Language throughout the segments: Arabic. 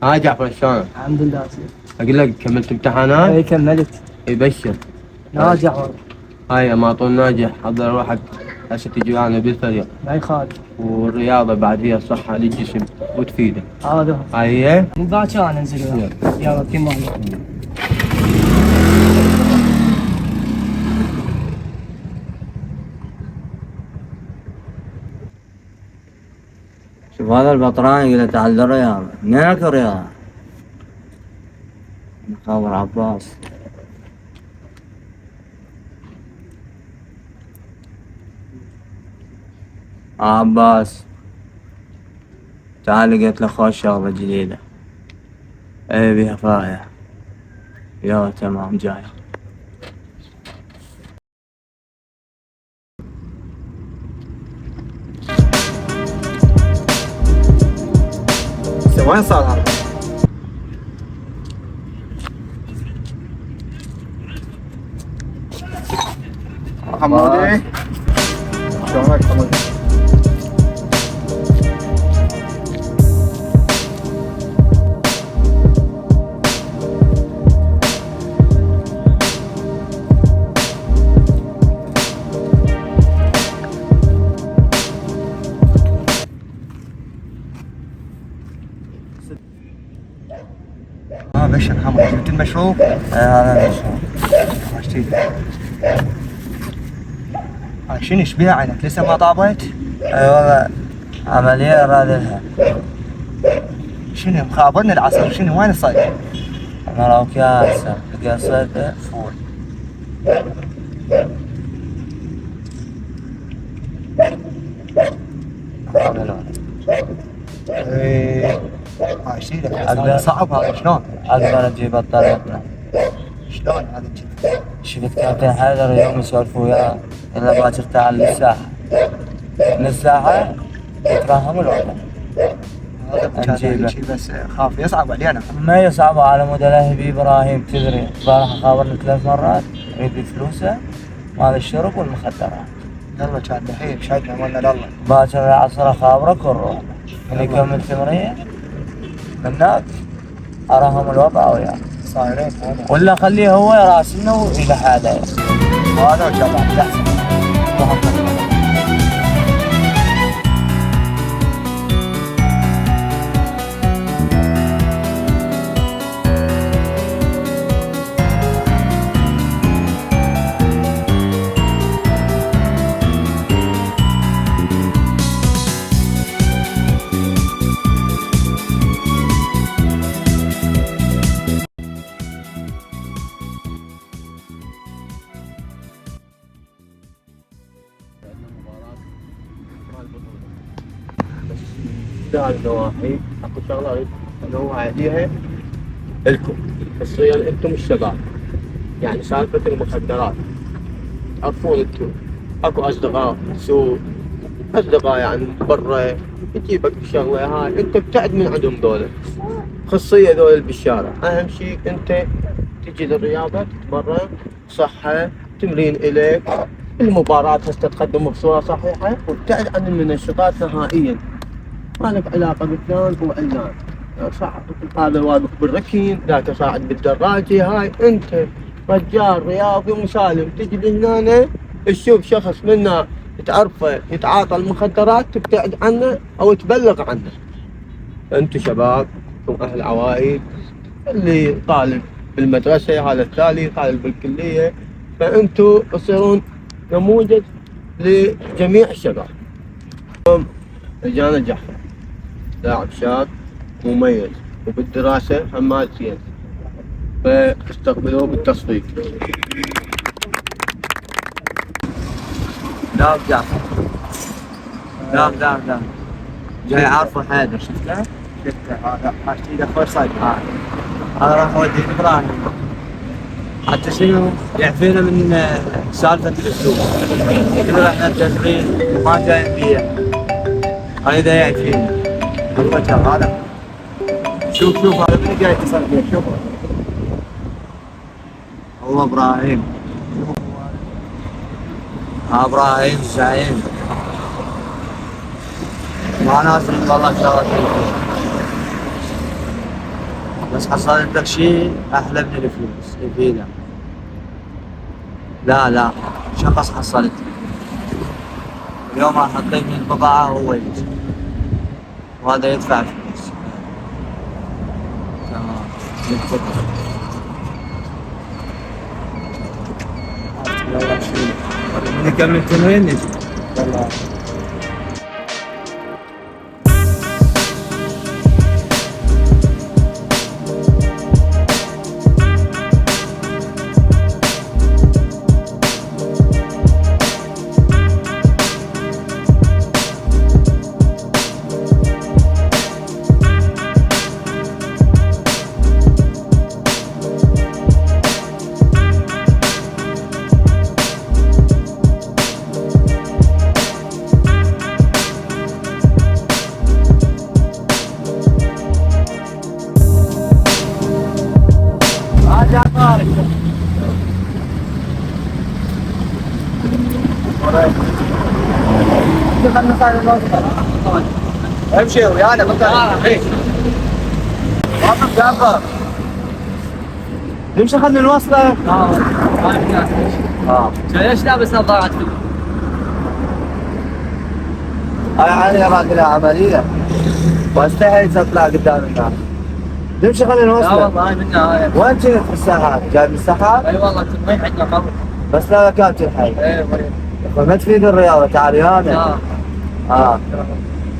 ها جعفر شلونك؟ الحمد لله. اقول لك كملت امتحانات؟ اي كملت. يبشر. ناجح والله. هاي ما طول ناجح، حضر روحك هسه تجي معنا بالفريق. ما يخالف. والرياضة بعد فيها صحة للجسم وتفيده. هذا هو. هاي هي؟ من باكر انا انزل وياك. يلا كمل. شوف هذا البطران يقول تعال الرياض، منك الرياض؟ خبر عباس. عباس تعال لقيت لك خوش شغلة جديدة. اي بيها فاية. يلا تمام جاي. وين صار هذا؟ حمودي شلونك حمودي؟ بشر حمودي جبت المشروب؟ هذا المشروب. شنو ايش بيها عينك لسه ما طابت؟ اي والله عملية رادلها. شنو مخابرني العصر شنو وين الصيد؟ انا راوك يا هسه قصد فول. ايه ماشي لك صعب هذا شلون؟ اقدر اجيب بطاريتنا. شلون هذا تجيب؟ شفت كابتن حيدر يوم يسولف وياه الا باكر تعال للساحة. من الساحة يتفهم الوضع. هذا نجيبه. بس خاف يصعب علينا. ما يصعب على مود لهبي ابراهيم تدري البارحة خابرني 3 مرات يريد فلوسه مال الشرب والمخدرات. يلا كان دحين شايفنا ولا لله. باكر العصر خابرك ونروح اللي يكمل تمرين هناك اراهم الوضع وياه. صايرين هذا ولا خليه هو يراسلنا ويلح عليه. هذا ان شاء الله احسن. هذه النواحي اكو شغله اريد انوه عليها الكم، خصوصيا انتم الشباب. يعني سالفه المخدرات تعرفون انتم اكو اصدقاء سوء، اصدقاء يعني برا يجيبك الشغله هاي انت ابتعد من عندهم دول، خصوصيه دول اللي بالشارع. اهم شيء انت تجي للرياضه تتمرن صحه تمرين اليك، المباراه هسه تقدم بصوره صحيحه وابتعد عن المنشطات نهائيا. ما لك علاقه بفلان وعلان، صعب هذا واقف بالركين ذاك صاعد بالدراجه. هاي انت رجال رياضي مسالم تجي لهنا تشوف شخص منا تعرفه يتعاطى المخدرات تبتعد عنه او تبلغ عنه. انتم شباب انتم اهل عوائل، اللي طالب بالمدرسه هذا التالي طالب بالكليه، فانتم تصيرون نموذج لجميع الشباب. رجال جعفر لاعب شاب مميز وبالدراسة حمال زين، فاستقبلوه بالتصفيق. لا جعفر لا جاي عارفه حيدر شفته؟ شفته هذا حاجتي له خوش صيد. هذا راح اوديه ابراهيم حتى شنو يعفينا من سالفه الاسلوب. كل احنا التمرين ما جايين بيه هذا يعفينا. الوجه هذا شوف هذا من جاي يتصل فيه شوف هو ابراهيم. ابراهيم زعيم ما ناس والله شغله بس حصلت لك شيء احلى من الفلوس يفيدك. لا شخص حصلت اليوم راح اعطيك من البضاعة هو يجي وهذا يدفع فلوس. تمام نكمل تمرين نجي. امشي ويانا بطل. واقف جعفر. نمشي خلنا نوصله. ليش لابس نظارات فيك؟ انا علي راجل عمليه واستحي تطلع قدام الناس. نمشي خلنا لا نوصله. والله هاي منها هاي. وين كنت في الساحات؟ جاي من الساحات؟ اي والله كنت رايح عندنا قبل. بس لا كان تلحق. اي فما تفيد الرياضه تعال ويانا.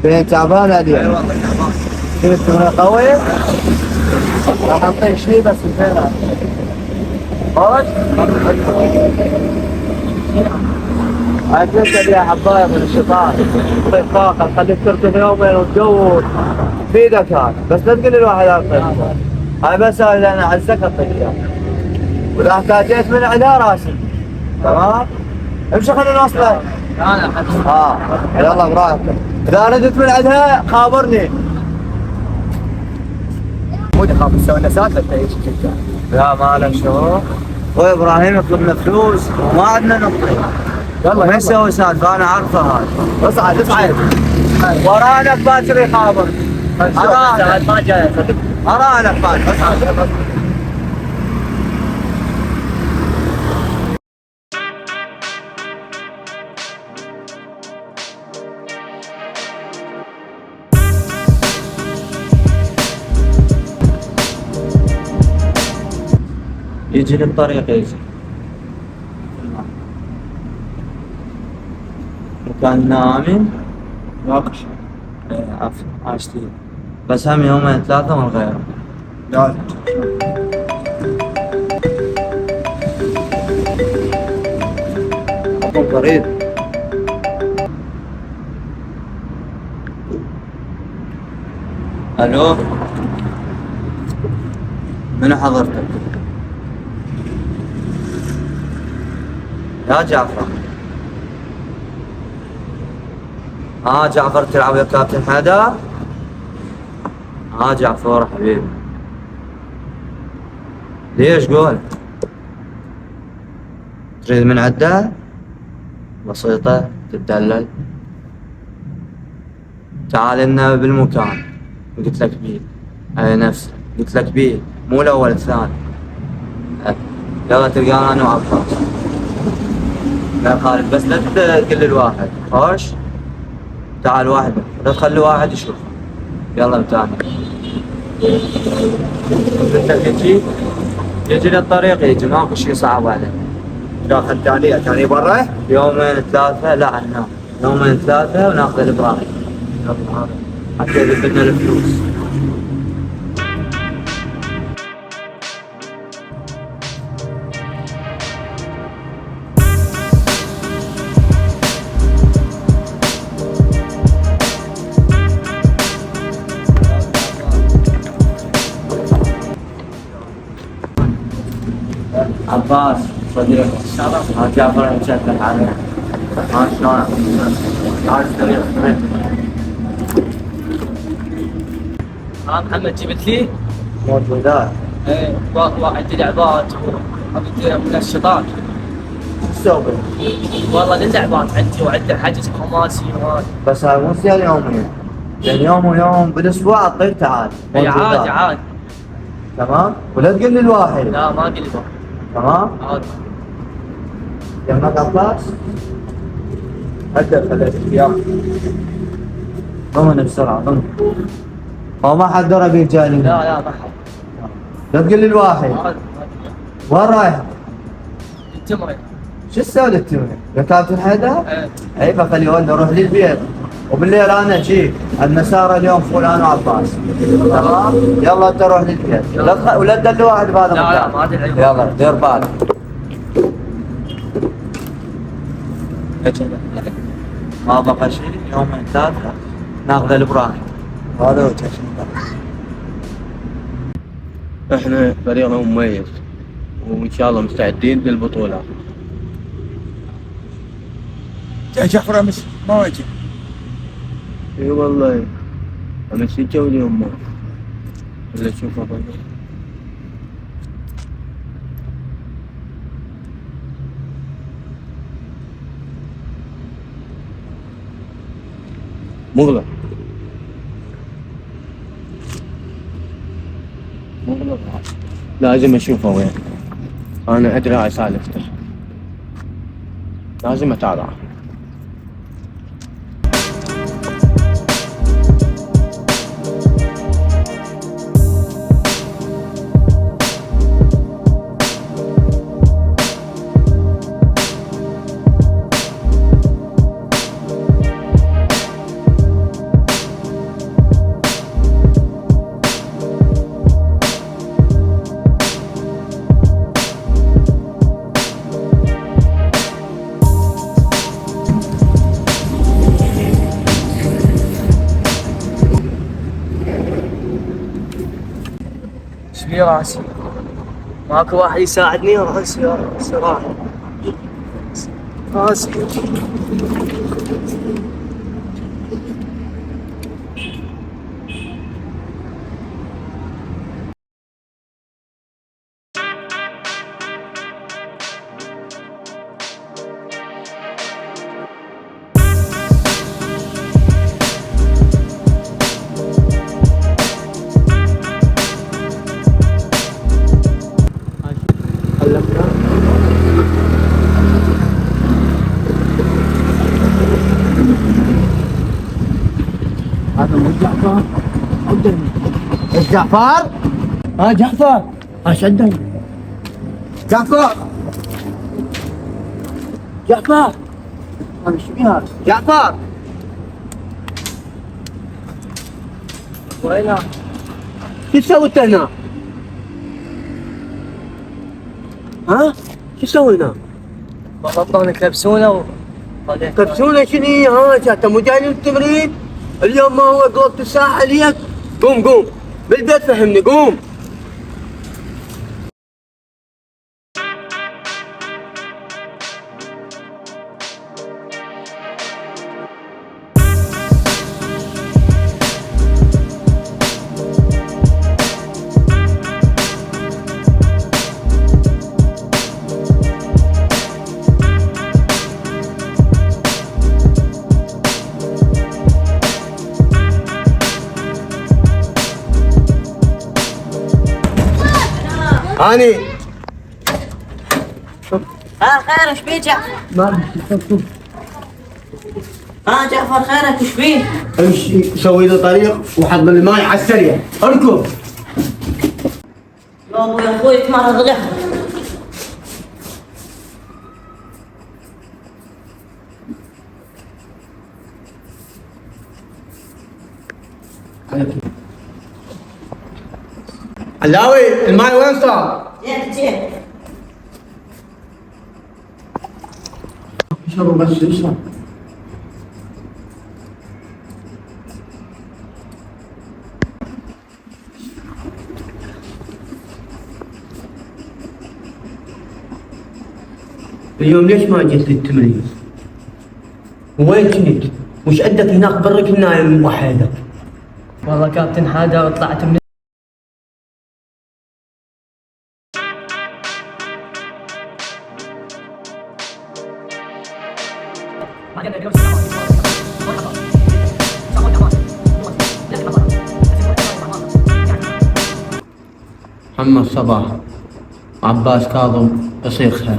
فين تعبان اي اليوم؟ والله تعبان. كنت تمرين قوي؟ راح اعطيك شيء بس الفينة. خرج؟ هاي تنسى يا حبايب من الشيطان. تعطيك طاقة تخليك تركض يومين وتجود. تفيدك هاي، بس لا تقول لي الواحد اعطيك. هاي بس هاي انا اعزك اعطيك اياها. واذا احتاجيت من عندها راسي. تمام؟ امشي خلينا نوصله. انا يلا براحتك. اذا ردت من عندها خابرني. مو تخاف تسوي نسات ولا ايش جدا؟ لا ما لك شغل. وابراهيم يطلبنا فلوس وما عندنا نقطة. يلا ما يسوي سالفة انا عارفه هاي. اصعد اصعد. ورانك باكر يخابر. ما جاي. ارانك باكر اصعد. يجي للطريق يجي. مكاننا آمن؟ ناقش. عفوا عاشتي. بس هم يومين ثلاثة من غيره. لا. أبو فريد. ألو. من حضرتك؟ يا جعفر. جعفر تلعب ويا كابتن حيدر؟ جعفر حبيبي. ليش قول؟ تريد من عدة؟ بسيطة تتدلل. تعال لنا بالمكان. قلت لك بيه. اي نفسه قلت لك بيه مو الاول الثاني. يلا تلقانا انا وعباس. لا خالد بس لا تقول للواحد. خوش تعال وحده لا تخلي واحد يشوف. يلا متاني. قلت لك يجي للطريق يجي ماكو شيء صعب عليه. داخل ثانية برا؟ يومين ثلاثة لا هنا يومين ثلاثة وناخذ الابراهيم. يلا هذا حتى يذب لنا الفلوس. عباس صديق جعفر نشكل عليه. ما شلونك؟ عايز طريق محمد جبت لي؟ موجودات. ايه واحد لعبات وعندي منشطات. شو تسوي؟ والله للعبات عندي وعنده حجز خماسي وهذا. بس هاي مو زين يومين. لان يوم ويوم بالاسبوع اعطيك تعال. اي عادي عادي. تمام؟ ولا تقول لي الواحد. لا ما قلت واحد. تمام؟ عادي. يمك عباس؟ هدى خليك يلا. ضمن بسرعة ضمن. هو ما حد درى بيجاني. لا ما حد. لا تقول لي الواحد. عادي. وين رايح؟ التمرين. شو تسوي للتمرين؟ يا كابتن حيدر؟ ايه. اي بخليه اروح للبيت وبالليل انا اجيك المسار اليوم فلان وعباس. تمام؟ يلا انت روح للبيت. ولا تدلي واحد بهذا المكان. لا ما ادري. يلا دير بالك. ما بقى شيء يومين ثلاثة ناخذ الابراهيم. هذا هو احنا فريقنا مميز وان شاء الله مستعدين للبطولة. جعفر امس ما وجه. اي والله امس جو اليوم ما ولا تشوفه بقى. مغلق لازم اشوفه وين. انا ادري هاي سالفته لازم اتابعه. ايش في راسي؟ ماكو واحد يساعدني اروح السيارة الصراحة. راسي. هذا مو جعفر. قدامي. جعفر؟ جعفر. شدني. جعفر. جعفر. هذا ايش فيها؟ جعفر. وينها؟ شو سويت هنا؟ شو سوي هنا؟ بطلنا كبسونة وخليت. كبسولة شنو؟ انت مو جاي التمرين؟ اليوم ما هو قلت الساعة عليك؟ قوم بالبيت فهمني قوم. هاني خير ايش بيه جعفر؟ ما جعفر خيرك ايش بيه؟ امشي سوي له طريق وحط لي الماي على السريع اركض. يا ابو يا اخوي تمرض له. علاوي الماي وين صار؟ جيت اشربوا بس اشرب. اليوم ليش ما جيت للتمرين؟ وين كنت؟ وش عندك هناك برك النايم وحيدك؟ والله كابتن حيدر طلعت من محمد صباح، عباس كاظم، يصير خير.